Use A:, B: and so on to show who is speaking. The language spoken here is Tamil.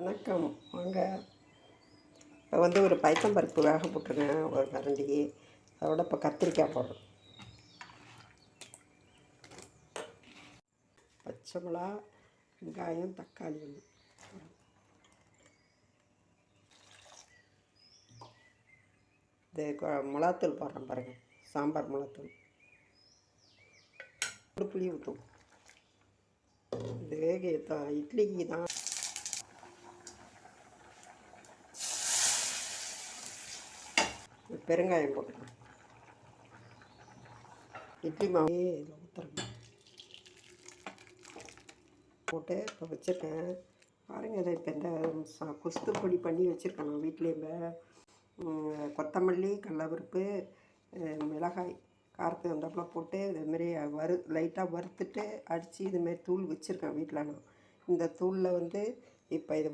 A: வணக்கம். வாங்க. இப்போ வந்து ஒரு பைத்தம்பருப்பு வேக போட்டிருக்கேன், ஒரு கரண்டி. அதோட இப்போ கத்திரிக்காய் போடுறோம். பச்சை மிளகா, வெங்காயம், தக்காளி ஒன்று. இது மிளகாத்தூள் போடுறேன் பாருங்கள், சாம்பார் மிளகாத்தூள். ஒரு புளி ஊற்றும். இது இட்லிக்கு தான். பெருங்காயம் போட்டுக்கலாம். இட்லி மாவே இதில் ஊற்றுறேன். போட்டு இப்போ வச்சுருக்கேன் பாருங்கள். இதை இப்போ இந்த குஸ்து பொடி பண்ணி வச்சுருக்கேன் நான் வீட்லேயே. கொத்தமல்லி, கடலப்பருப்பு, மிளகாய் காரத்துக்கு வந்தாப்பில் போட்டு இதுமாரி லைட்டாக வறுத்துட்டு அடித்து இதுமாரி தூள் வச்சுருக்கேன் வீட்டில். நான் இந்த தூளில் வந்து இப்போ இது